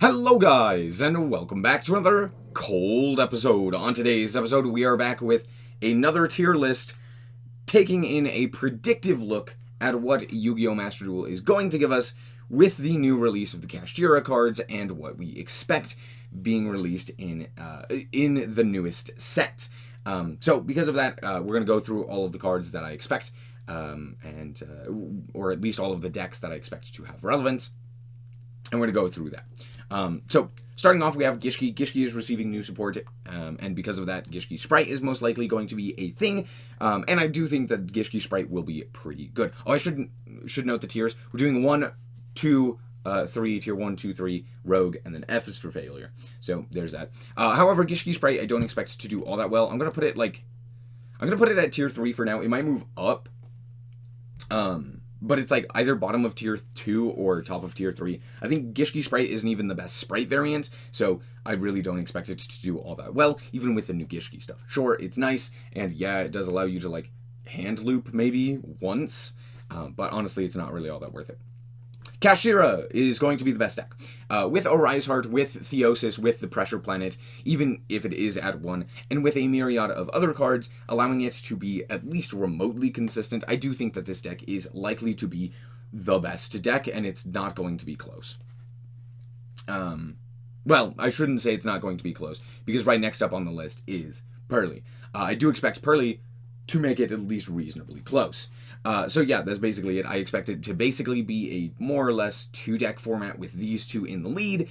Hello guys, and welcome back to another cold episode. On today's episode, we are back with another tier list, taking in a predictive look at what Yu-Gi-Oh! Master Duel is going to give us with the new release of the Kashtira cards and what we expect being released in the newest set. So because of that, we're going to go through all of the cards that I expect, or at least all of the decks that I expect to have relevance, and we're going to go through that. So, starting off, we have Gishki. Gishki is receiving new support, and because of that, Gishki Sprite is most likely going to be a thing, and I do think that Gishki Sprite will be pretty good. Oh, I should note the tiers. We're doing 1, 2, 3, tier 1, 2, 3, Rogue, and then F is for failure. So, there's that. However, Gishki Sprite, I don't expect to do all that well. I'm going to put it at tier 3 for now. It might move up, but it's like either bottom of tier 2 or top of tier 3. I think Gishki Sprite isn't even the best Sprite variant, so I really don't expect it to do all that well, even with the new Gishki stuff. Sure, it's nice, and yeah, it does allow you to like hand loop maybe once, but honestly, it's not really all that worth it. Kashtira is going to be the best deck. With Arise Heart, with Theosis, with the Pressure Planet, even if it is at 1, and with a myriad of other cards, allowing it to be at least remotely consistent, I do think that this deck is likely to be the best deck, and it's not going to be close. Well, I shouldn't say it's not going to be close, because right next up on the list is Purrely. I do expect Purrely to make it at least reasonably close. So yeah, that's basically it. I expect it to basically be a more or less 2-deck format with these two in the lead,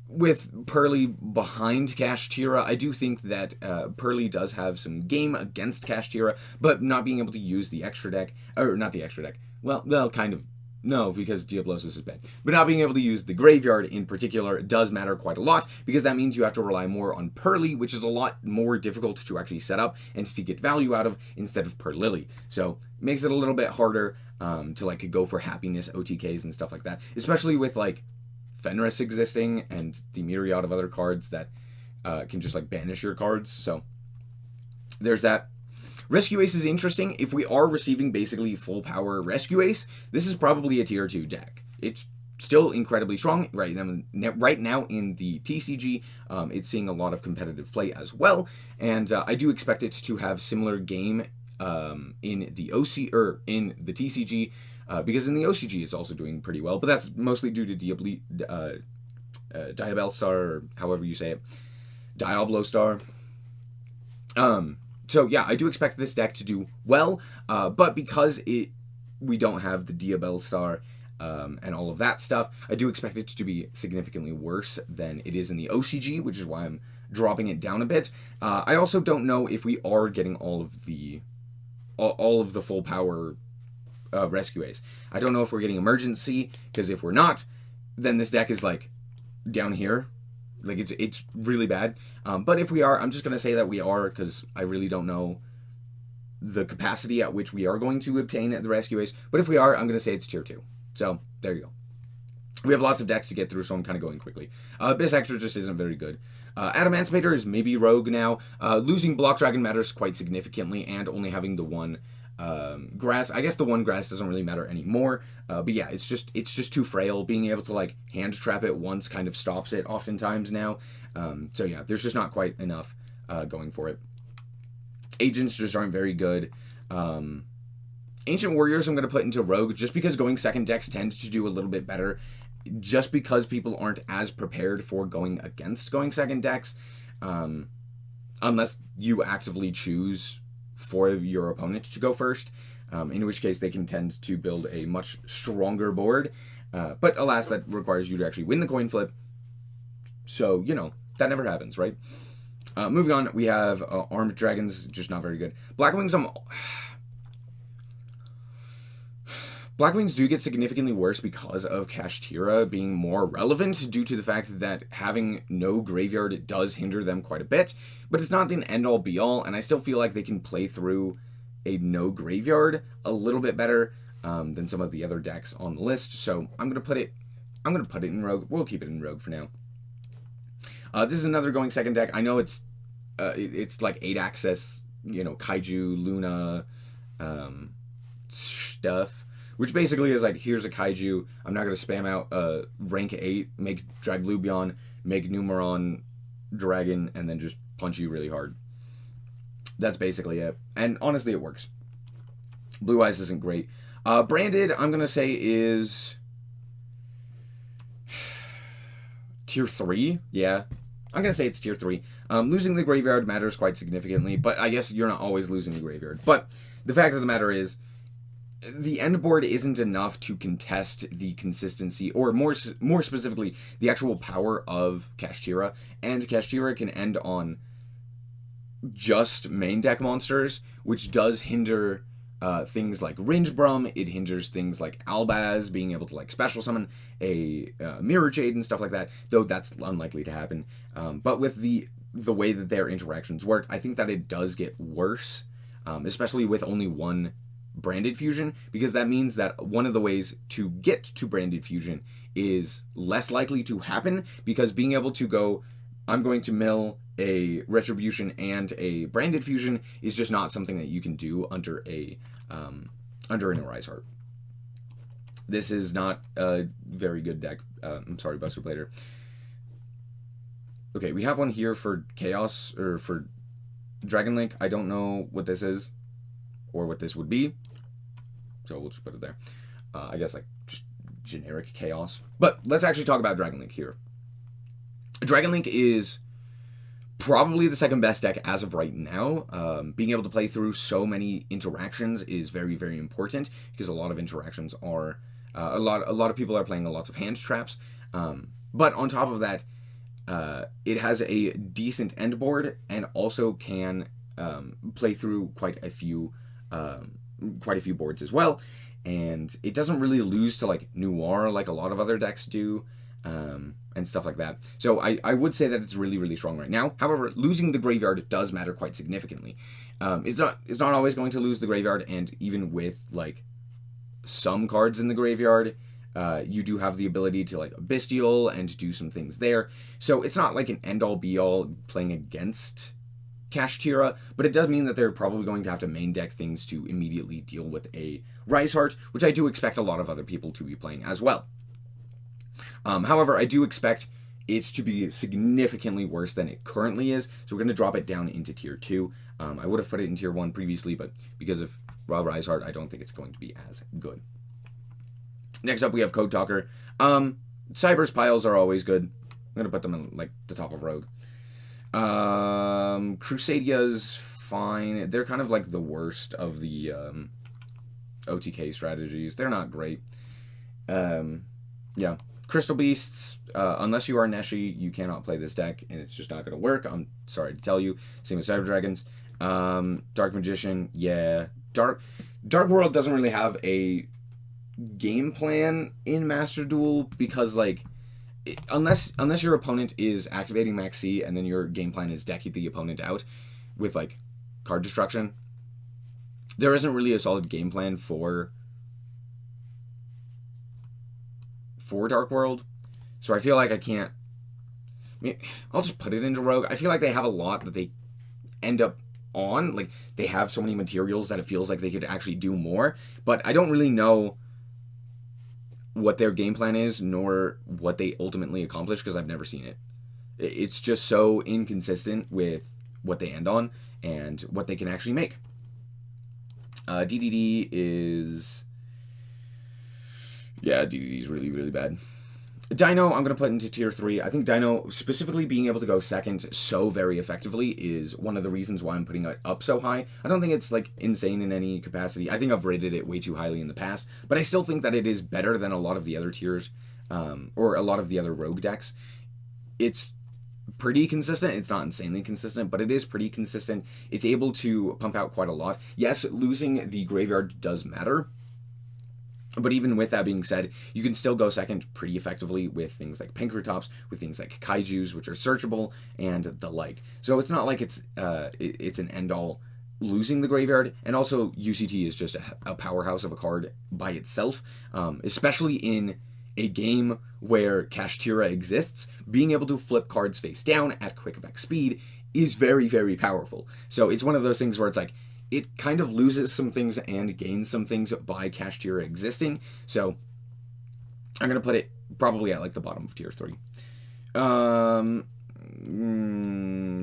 with Purrely behind Kashtira. I do think that Purrely does have some game against Kashtira, but not being able to use the extra deck, or not the extra deck, well, kind of, no, because Diablosis is bad. But not being able to use the graveyard in particular does matter quite a lot, because that means you have to rely more on Purrely, which is a lot more difficult to actually set up and to get value out of instead of Purrely. So it makes it a little bit harder to like go for happiness OTKs and stuff like that, especially with like Fenris existing and the myriad of other cards that can just like banish your cards. So there's that. Rescue Ace is interesting. If we are receiving basically full power Rescue Ace, this is probably a tier 2 deck. It's still incredibly strong right now in the TCG. It's seeing a lot of competitive play as well, and I do expect it to have similar game in the OC or in the TCG, because in the OCG it's also doing pretty well, but that's mostly due to Diabellstar, or however you say it, Diablostar. So yeah, I do expect this deck to do well, but because we don't have the Diabellstar and all of that stuff, I do expect it to be significantly worse than it is in the OCG, which is why I'm dropping it down a bit. I also don't know if we are getting all of the full power Rescue Ace. I don't know if we're getting Emergency, because if we're not, then this deck is like down here. Like, it's really bad. But if we are, I'm just going to say that we are, because I really don't know the capacity at which we are going to obtain the Rescue Ace. But if we are, I'm going to say it's tier 2. So, there you go. We have lots of decks to get through, so I'm kind of going quickly. Abyss Extra just isn't very good. Adamancipator is maybe Rogue now. Losing Block Dragon matters quite significantly, and only having the one grass. I guess the one grass doesn't really matter anymore, but yeah, it's just too frail. Being able to like hand trap it once kind of stops it oftentimes now. So yeah, there's just not quite enough going for it. Agents just aren't very good. Ancient Warriors I'm going to put into Rogue, just because going second decks tends to do a little bit better, just because people aren't as prepared for going against going second decks, unless you actively choose for your opponent to go first, in which case they can tend to build a much stronger board, but alas, that requires you to actually win the coin flip, so, you know, that never happens, right? Moving on, we have Armed Dragons, just not very good. Blackwings do get significantly worse because of Kashtira being more relevant, due to the fact that having no graveyard does hinder them quite a bit, but it's not the end-all be-all, and I still feel like they can play through a no graveyard a little bit better than some of the other decks on the list, so I'm gonna put it in Rogue. We'll keep it in Rogue for now. This is another going second deck. I know it's like 8-access, you know, Kaiju, Luna, stuff, which basically is like, here's a kaiju. I'm not going to spam out rank 8, make Draglubion, make Numeron Dragon, and then just punch you really hard. That's basically it. And honestly, it works. Blue Eyes isn't great. Branded, I'm going to say, is tier 3. Yeah. I'm going to say it's tier 3. Losing the graveyard matters quite significantly, but I guess you're not always losing the graveyard. But the fact of the matter is, the end board isn't enough to contest the consistency, or more specifically, the actual power of Kashtira. And Kashtira can end on just main deck monsters, which does hinder things like Rindbrum. It hinders things like Albaz being able to like special summon a Mirror Jade and stuff like that, though that's unlikely to happen. But with the way that their interactions work, I think that it does get worse, especially with only one branded fusion, because that means that one of the ways to get to branded fusion is less likely to happen, because being able to go, I'm going to mill a Retribution and a branded fusion is just not something that you can do under an Arise Heart. This is not a very good deck. I'm sorry, Buster Blader. Okay, we have one here for Chaos, or for Dragon Link. I don't know what this is, or what this would be, so we'll just put it there. I guess like just generic Chaos. But let's actually talk about Dragon Link here. Dragon Link is probably the second best deck as of right now. Being able to play through so many interactions is very, very important, because a lot of interactions are a lot of people are playing lots of hand traps. But on top of that, it has a decent end board, and also can play through quite a few boards as well. And it doesn't really lose to like Noir like a lot of other decks do. And stuff like that. So I would say that it's really, really strong right now. However, losing the graveyard does matter quite significantly. It's not always going to lose the graveyard, and even with like some cards in the graveyard, you do have the ability to like Bestial and do some things there. So it's not like an end-all be-all playing against Kashtira, but it does mean that they're probably going to have to main deck things to immediately deal with a Rise Heart, which I do expect a lot of other people to be playing as well. However, I do expect it to be significantly worse than it currently is, so we're going to drop it down into tier 2. I would have put it in tier 1 previously, but because of Raw Rise Heart, I don't think it's going to be as good. Next up, we have Code Talker. Cyber's piles are always good. I'm going to put them in like the top of Rogue. Crusadia's fine. They're kind of like the worst of the OTK strategies. They're not great. Yeah. Crystal Beasts, unless you are Neshi, you cannot play this deck, and it's just not going to work. I'm sorry to tell you. Same with Cyber Dragons. Dark Magician, yeah. Dark World doesn't really have a game plan in Master Duel, because like, unless your opponent is activating Max C, and then your game plan is decking the opponent out with like card destruction, there isn't really a solid game plan for Dark World. So I feel like I can't... I mean, I'll just put it into Rogue. I feel like they have a lot that they end up on. Like, they have so many materials that it feels like they could actually do more. But I don't really know what their game plan is, nor what they ultimately accomplish, because I've never seen it. It's just so inconsistent with what they end on and what they can actually make. DDD is... Yeah, DDD is really, really bad. Dino, I'm going to put into tier 3. I think Dino, specifically being able to go second so very effectively, is one of the reasons why I'm putting it up so high. I don't think it's, like, insane in any capacity. I think I've rated it way too highly in the past, but I still think that it is better than a lot of the other tiers, or a lot of the other Rogue decks. It's pretty consistent. It's not insanely consistent, but it is pretty consistent. It's able to pump out quite a lot. Yes, losing the graveyard does matter, but even with that being said, you can still go second pretty effectively with things like Pankratops, with things like Kaijus, which are searchable, and the like. So it's not like it's an end-all losing the graveyard. And also, UCT is just a powerhouse of a card by itself, especially in a game where Kashtira exists. Being able to flip cards face down at quick effect speed is very, very powerful. So it's one of those things where it's like, it kind of loses some things and gains some things by Kashtira existing. So I'm going to put it probably at like the bottom of tier 3.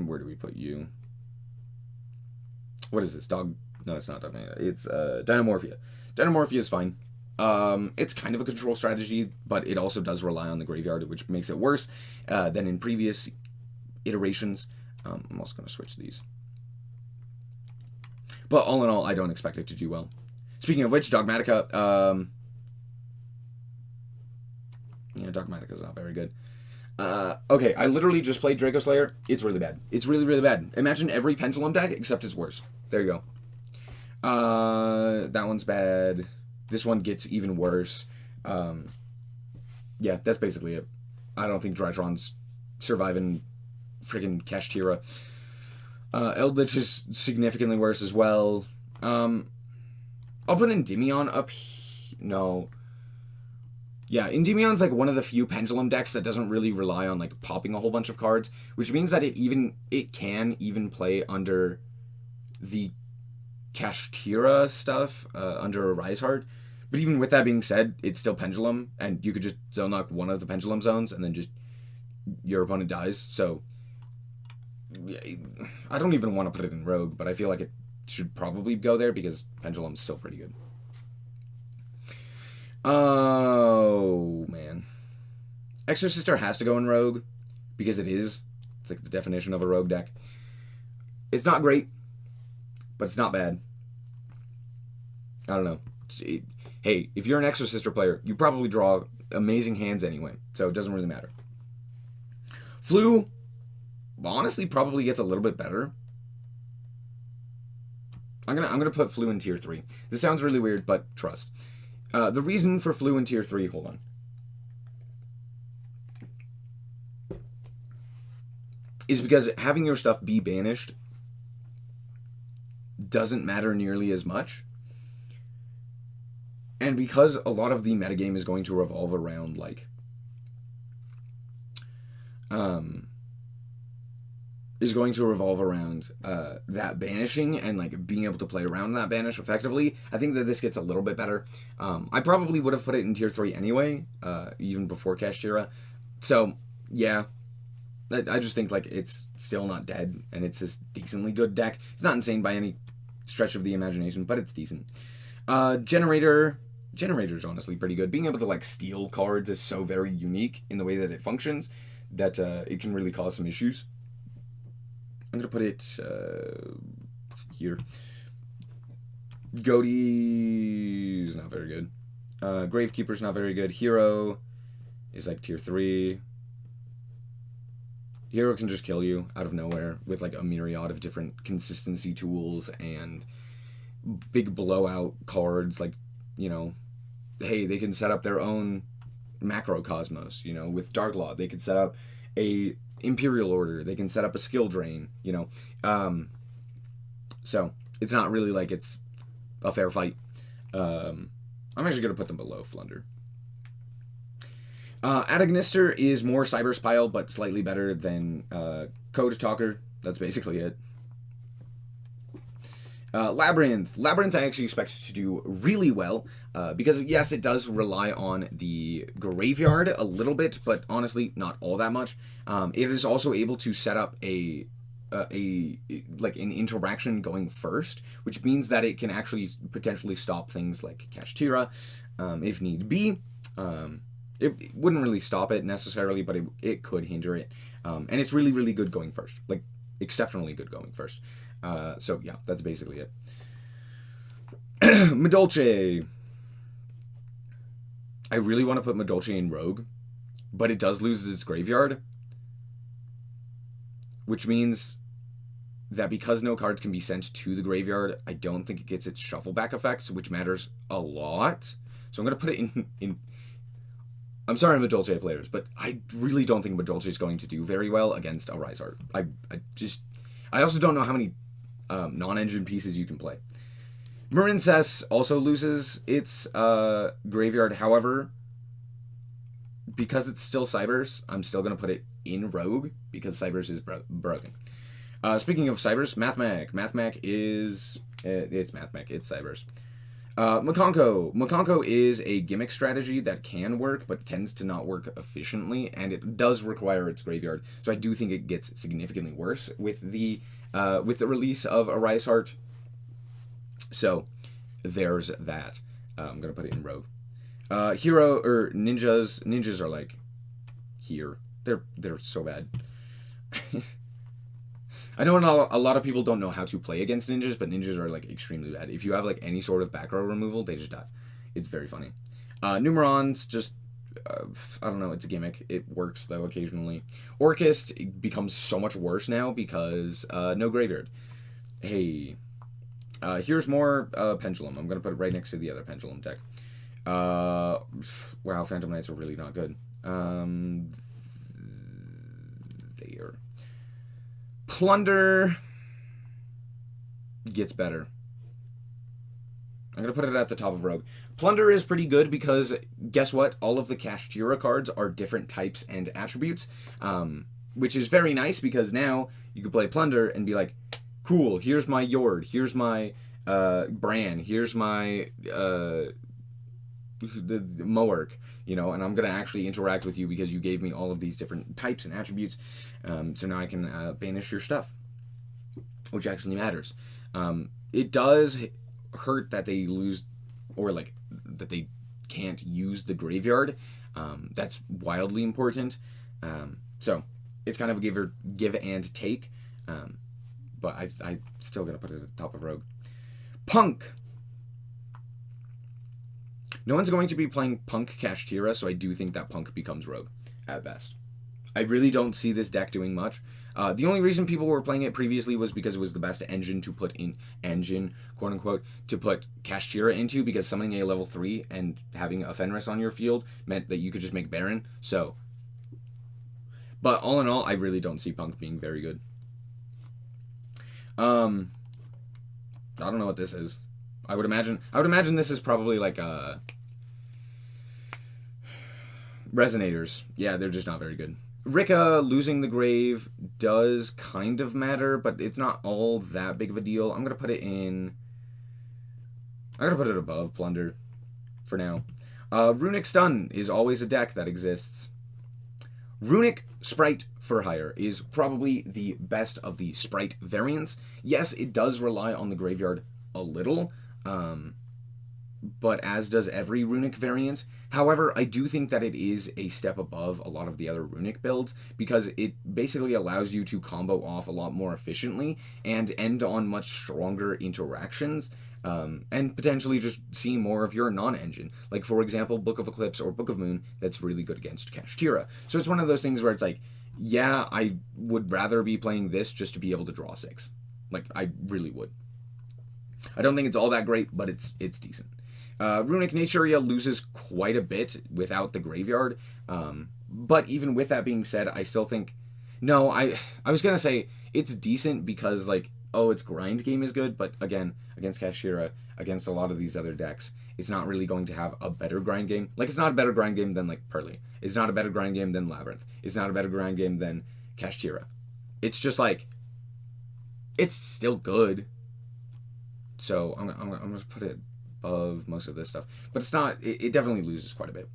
Where do we put you? What is this? Dog? No, it's not Dog. It's Dynamorphia. Dynamorphia is fine. It's kind of a control strategy, but it also does rely on the graveyard, which makes it worse than in previous iterations. I'm also going to switch these. But all in all, I don't expect it to do well. Speaking of which, Dogmatica. Yeah, Dogmatica's not very good. Okay, I literally just played Draco Slayer. It's really bad. It's really, really bad. Imagine every Pendulum deck, except it's worse. There you go. That one's bad. This one gets even worse. Yeah, that's basically it. I don't think Drytron's surviving friggin' Kashtira. Eldritch is significantly worse as well. I'll put Endymion up No. Yeah, Endymion's like one of the few Pendulum decks that doesn't really rely on like popping a whole bunch of cards, which means that it can even play under the Kashtira stuff, under a Rise Heart. But even with that being said, it's still Pendulum, and you could just zone lock one of the Pendulum zones, and then just your opponent dies. So I don't even want to put it in Rogue, but I feel like it should probably go there because Pendulum's still pretty good. Oh, man. Exorcister has to go in Rogue because it is. It's like the definition of a Rogue deck. It's not great, but it's not bad. I don't know. Hey, if you're an Exorcister player, you probably draw amazing hands anyway, so it doesn't really matter. Flu, honestly, probably gets a little bit better. I'm gonna put Flu in tier 3. This sounds really weird, but trust. The reason for Flu in tier 3, hold on. Is because having your stuff be banished doesn't matter nearly as much. And because a lot of the metagame is going to revolve around, like, that banishing and, like, being able to play around that banish effectively, I think that this gets a little bit better. I probably would have put it in tier 3 anyway, even before Kashtira. So, yeah. I just think, like, it's still not dead, and it's a decently good deck. It's not insane by any stretch of the imagination, but it's decent. Generator's honestly pretty good. Being able to, like, steal cards is so very unique in the way that it functions that it can really cause some issues. I'm going to put it here. Goatee's not very good. Gravekeeper's not very good. Hero is like tier 3. Hero can just kill you out of nowhere with like a myriad of different consistency tools and big blowout cards. Like, you know, hey, they can set up their own macrocosmos, you know, with Dark Law. They could set up a Imperial Order. They can set up a skill drain, you know. So it's not really like it's a fair fight. I'm actually going to put them below Plunder. Adagnister is more Cyber Spile, but slightly better than Code Talker. That's basically it. Labyrinth. Labyrinth I actually expect to do really well, because yes, it does rely on the graveyard a little bit, but honestly, not all that much. It is also able to set up an interaction going first, which means that it can actually potentially stop things like Kashtira, if need be. It wouldn't really stop it necessarily, but it could hinder it. And it's really, really good going first. Like, exceptionally good going first. So, yeah, that's basically it. Madolche. I really want to put Madolche in Rogue, but it does lose its graveyard. Which means that because no cards can be sent to the graveyard, I don't think it gets its shuffle back effects, which matters a lot. So I'm going to put it in I'm sorry, Madolche players, but I really don't think Madolche is going to do very well against a Rise Heart. I also don't know how many non-engine pieces you can play. Marincess also loses its graveyard. However, because it's still Cybers, I'm still going to put it in Rogue because Cybers is broken. Speaking of Cybers, Mathmag. Mathmag is It's Mathmech. It's Cybers. Makonko. Makonko is a gimmick strategy that can work, but tends to not work efficiently, and it does require its graveyard. So I do think it gets significantly worse with the release of Arise Heart. So there's that. I'm gonna put it in Rogue. Hero or ninjas. Ninjas are like here. They're so bad. I know a lot of people don't know how to play against ninjas, but ninjas are like extremely bad. If you have like any sort of back row removal, they just die. It's very funny. Numerons, just I don't know. It's a gimmick. It works though occasionally. Orchist becomes so much worse now because no graveyard. Hey, here's more Pendulum. I'm gonna put it right next to the other Pendulum deck. Wow, Phantom Knights are really not good. There. Plunder gets better. I'm going to put it at the top of Rogue. Plunder is pretty good because, guess what? All of the Kashtira cards are different types and attributes, which is very nice because now you can play Plunder and be like, cool, here's my Yord, here's my Bran, here's my the Moark, you know, and I'm going to actually interact with you because you gave me all of these different types and attributes, so now I can banish your stuff, which actually matters. It does hurt that they lose, or like that they can't use the graveyard. That's wildly important. So it's kind of a give and take, but I still going to put it at the top of Rogue. Punk. No one's going to be playing Punk Kashtira, so I do think that Punk becomes Rogue, at best. I really don't see this deck doing much. The only reason people were playing it previously was because it was the best engine to put in, quote-unquote, to put Kashtira into, because summoning a level 3 and having a Fenris on your field meant that you could just make Baron, so... But all in all, I really don't see Punk being very good. I don't know what this is. I would imagine this is probably like Resonators. Yeah, they're just not very good. Rika losing the grave does kind of matter, but it's not all that big of a deal. I'm gonna put it above Plunder for now. Runick Stun is always a deck that exists. Runick Sprite for Hire is probably the best of the Sprite variants. Yes, it does rely on the graveyard a little, but as does every Runick variant. However, I do think that it is a step above a lot of the other Runick builds because it basically allows you to combo off a lot more efficiently and end on much stronger interactions, and potentially just see more of your non-engine. Like, for example, Book of Eclipse or Book of Moon, that's really good against Kashtira. So it's one of those things where it's like, yeah, I would rather be playing this just to be able to draw 6. Like, I really would. I don't think it's all that great, but it's decent. Runick Naturia loses quite a bit without the graveyard, but even with that being said, I still think... No, I was going to say it's decent because, like, oh, its grind game is good, but again, against Kashtira, against a lot of these other decks, it's not really going to have a better grind game. Like, it's not a better grind game than, like, Purrely. It's not a better grind game than Labyrinth. It's not a better grind game than Kashtira. It's just, like, it's still good. So I'm going to put it above most of this stuff. But it's not... It definitely loses quite a bit.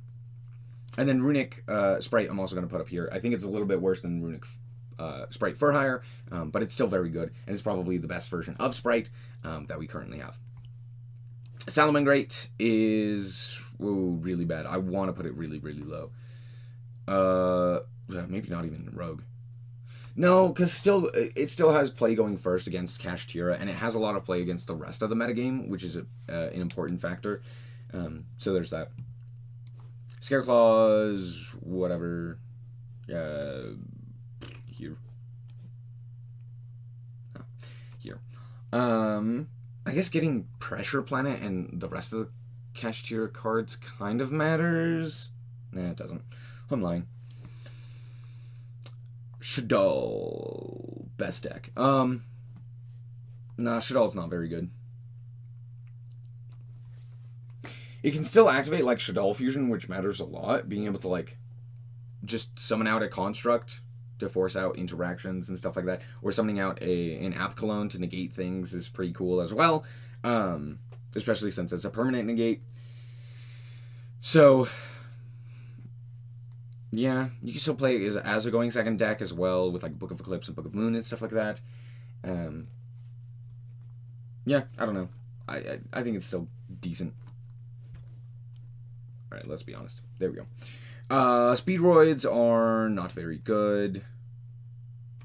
And then Runick Sprite I'm also going to put up here. I think it's a little bit worse than Runick Sprite for Hire, but it's still very good, and it's probably the best version of Sprite that we currently have. Salamangreat is really bad. I want to put it really, really low. Maybe not even Rogue. No, because it still has play going first against Kashtira, and it has a lot of play against the rest of the metagame, which is an important factor. So there's that. Scareclaws, whatever. Here. Oh, here. I guess getting Pressure Planet and the rest of the Kashtira cards kind of matters. Nah, it doesn't. I'm lying. Shaddoll. Best deck. Nah, Shaddoll's not very good. It can still activate, like, Shaddoll Fusion, which matters a lot. Being able to, like, just summon out a construct to force out interactions and stuff like that. Or summoning out an App Cologne to negate things is pretty cool as well. Especially since it's a permanent negate. So, yeah, you can still play it as a going second deck as well, with like Book of Eclipse and Book of Moon and stuff like that. Yeah, I don't know. I think it's still decent. Alright, let's be honest. There we go. Speedroids are not very good.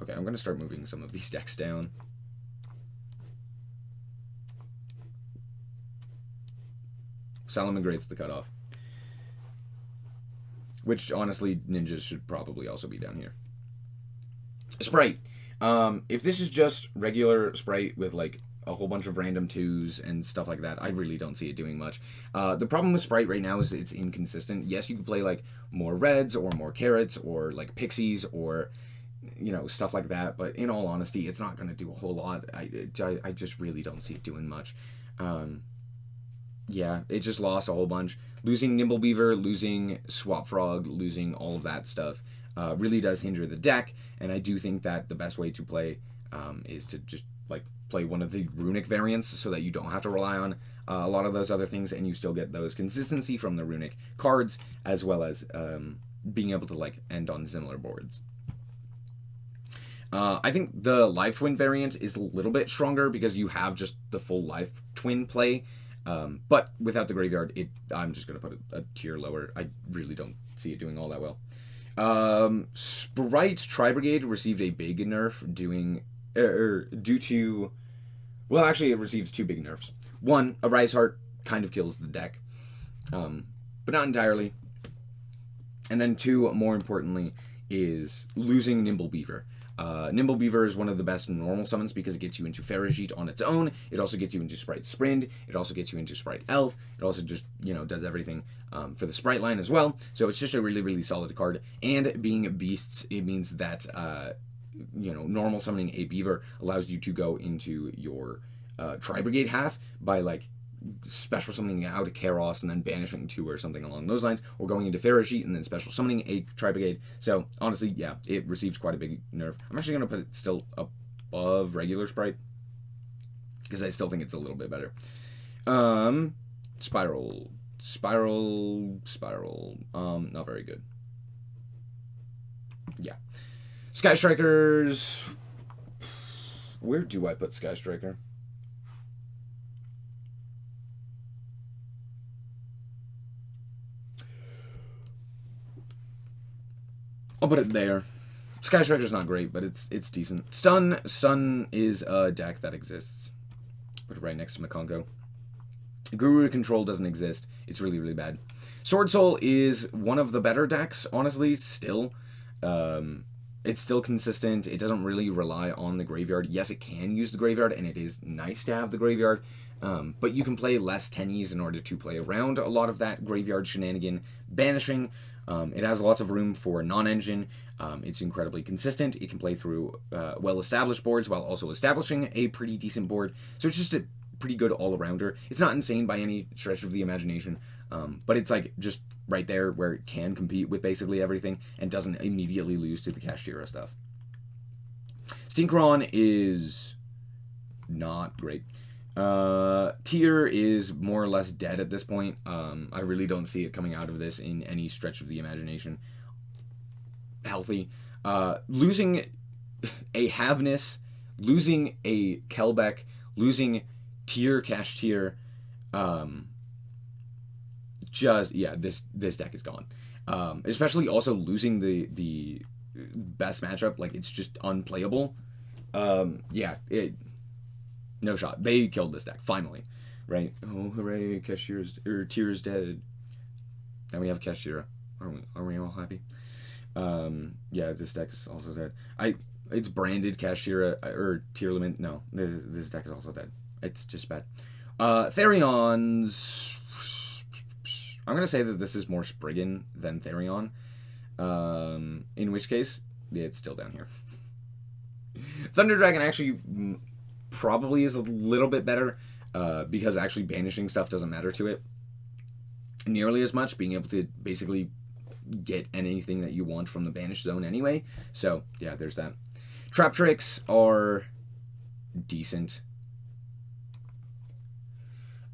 Okay, I'm going to start moving some of these decks down. Salamangreat's the cutoff. Which, honestly, ninjas should probably also be down here. Sprite. If this is just regular Sprite with, like, a whole bunch of random 2s and stuff like that, I really don't see it doing much. The problem with Sprite right now is it's inconsistent. Yes, you can play, like, more reds or more carrots or, like, pixies or, you know, stuff like that. But in all honesty, it's not going to do a whole lot. I just really don't see it doing much. Yeah, it just lost a whole bunch. Losing Nimblebeaver, losing Swap Frog, losing all of that stuff really does hinder the deck, and I do think that the best way to play is to just like play one of the Runick variants so that you don't have to rely on a lot of those other things, and you still get those consistency from the Runick cards, as well as being able to like end on similar boards. I think the Life Twin variant is a little bit stronger because you have just the full Life Twin play. But without the graveyard, I'm just going to put a tier lower. I really don't see it doing all that well. Sprite Tri-Brigade received a big nerf due to... Well, actually, it receives 2 big nerfs. One, a Rise Heart kind of kills the deck, but not entirely. And then 2, more importantly, is losing Nimblebeaver. Nimblebeaver is one of the best normal summons because it gets you into Ferrigite on its own. It also gets you into Sprite Sprint. It also gets you into Sprite Elf. It also just, you know, does everything for the Sprite line as well. So it's just a really, really solid card. And being beasts, it means that, you know, normal summoning a beaver allows you to go into your Tri-Brigade half by, like, special summoning out a Karos and then banishing 2 or something along those lines, or going into Ferrigite and then special summoning a Tri-Brigade. So, honestly, yeah, it receives quite a big nerf. I'm actually going to put it still above regular Sprite, because I still think it's a little bit better. Spiral. Not very good. Yeah. Sky Strikers. Where do I put Sky Striker? I'll put it there. Sky Striker's not great, but it's decent. Stun is a deck that exists. Put it right next to Makongo. Guru Control doesn't exist. It's really, really bad. Sword Soul is one of the better decks, honestly, still. It's still consistent. It doesn't really rely on the graveyard. Yes, it can use the graveyard, and it is nice to have the graveyard. But you can play less 10s in order to play around a lot of that graveyard shenanigan banishing. It has lots of room for non-engine. It's incredibly consistent. It can play through well-established boards while also establishing a pretty decent board. So it's just a pretty good all-arounder. It's not insane by any stretch of the imagination, but it's like just right there where it can compete with basically everything and doesn't immediately lose to the Kashtira stuff. Synchron is not great. Tier is more or less dead at this point. I really don't see it coming out of this in any stretch of the imagination healthy. Losing a Havness, losing a Kelbeck, losing Tier Kashtira, this deck is gone. Especially also losing the best matchup, like it's just unplayable. No shot. They killed this deck, finally. Right? Oh, hooray, Tier's dead. Now we have Kashtira. Are we all happy? Yeah, this deck is also dead. It's branded Kashtira, or Tearlament. No, this deck is also dead. It's just bad. Therions... I'm going to say that this is more Spriggan than Therion. In which case, it's still down here. Thunder Dragon actually probably is a little bit better because actually banishing stuff doesn't matter to it nearly as much, being able to basically get anything that you want from the banished zone anyway. So, yeah, there's that. Trap Tricks are decent.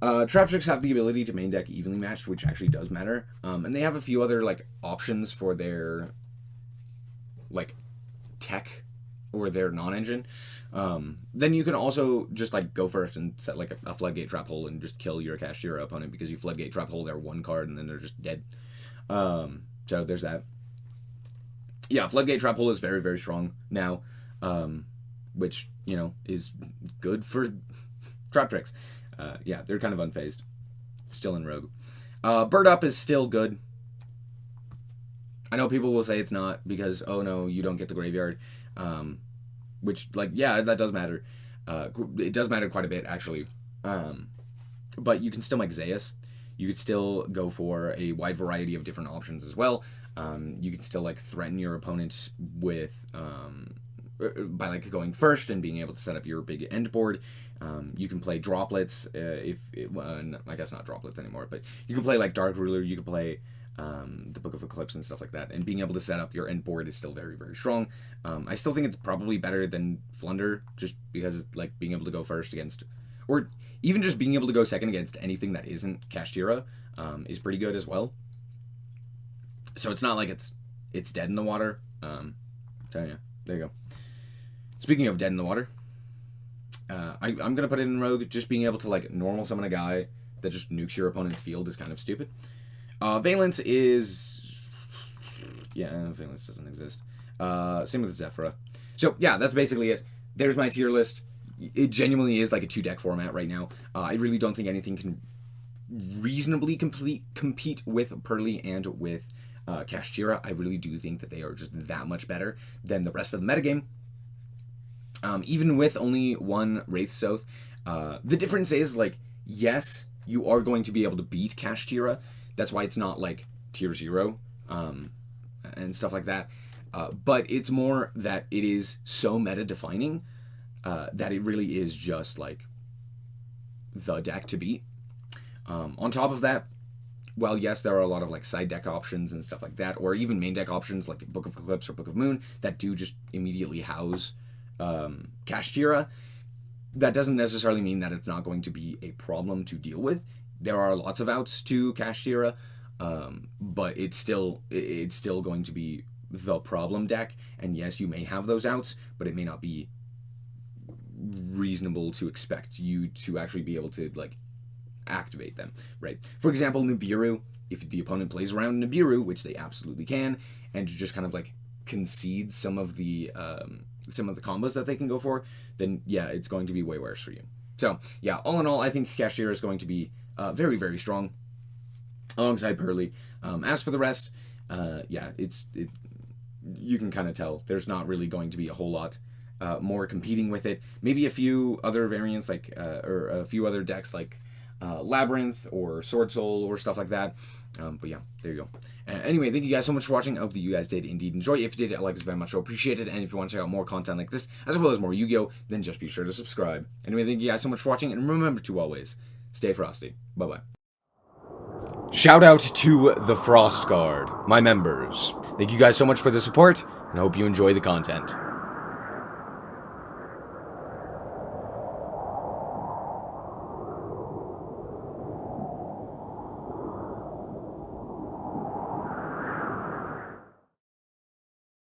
Traptricks have the ability to main deck evenly matched, which actually does matter. And they have a few other like options for their like tech or their non-engine. Then you can also just like go first and set like a Floodgate Trap Hole and just kill your Kashtira opponent because you Floodgate Trap Hole their one card and then they're just dead. So there's that. Yeah, Floodgate Trap Hole is very, very strong now, which, you know, is good for Traptricks. Yeah, they're kind of unfazed. Still in Rogue. Bird Up is still good. I know people will say it's not because, oh no, you don't get the graveyard. Which, like, yeah, that does matter. It does matter quite a bit, actually. But you can still make Zeus. You could still go for a wide variety of different options as well. You can still, like, threaten your opponent with... by like going first and being able to set up your big end board. You can play droplets I guess not droplets anymore, but you can play like Dark Ruler, you can play the Book of Eclipse and stuff like that, and being able to set up your end board is still very, very strong. I still think it's probably better than Plunder, just because like being able to go first against, or even just being able to go second against anything that isn't Kashtira is pretty good as well. So it's not like it's dead in the water. So yeah, there you go. Speaking of dead in the water, I'm going to put it in Rogue. Just being able to, like, normal summon a guy that just nukes your opponent's field is kind of stupid. Valence is... Yeah, Valence doesn't exist. Same with Zephyra. So, yeah, that's basically it. There's my tier list. It genuinely is like a 2-deck format right now. I really don't think anything can reasonably compete with Purrely and with Kashtira. I really do think that they are just that much better than the rest of the metagame. Even with only one Wraith Soth, the difference is, like, yes, you are going to be able to beat Kashtira. That's why it's not, like, tier 0, and stuff like that. But it's more that it is so meta-defining that it really is just, like, the deck to beat. On top of that, while yes, there are a lot of, like, side deck options and stuff like that, or even main deck options like Book of Eclipse or Book of Moon that do just immediately house Kashtira, that doesn't necessarily mean that it's not going to be a problem to deal with. There are lots of outs to Kashtira, but it's still going to be the problem deck. And yes, you may have those outs, but it may not be reasonable to expect you to actually be able to, like, activate them, right? For example, Nibiru, if the opponent plays around Nibiru, which they absolutely can, and just kind of like concede some of the combos that they can go for, then yeah, it's going to be way worse for you. So yeah, all in all, I think Kashtira is going to be very, very strong alongside Purrely. As for the rest, yeah, you can kind of tell there's not really going to be a whole lot more competing with it. Maybe a few other variants, like or a few other decks like Labyrinth or Sword Soul or stuff like that. But yeah, there you go. Anyway, thank you guys so much for watching. I hope that you guys did indeed enjoy. If you did, I like this very much, so appreciate it. And if you want to check out more content like this, as well as more Yu-Gi-Oh!, then just be sure to subscribe. Anyway, thank you guys so much for watching, and remember to always stay frosty. Bye-bye. Shout out to the Frost Guard, my members. Thank you guys so much for the support, and I hope you enjoy the content.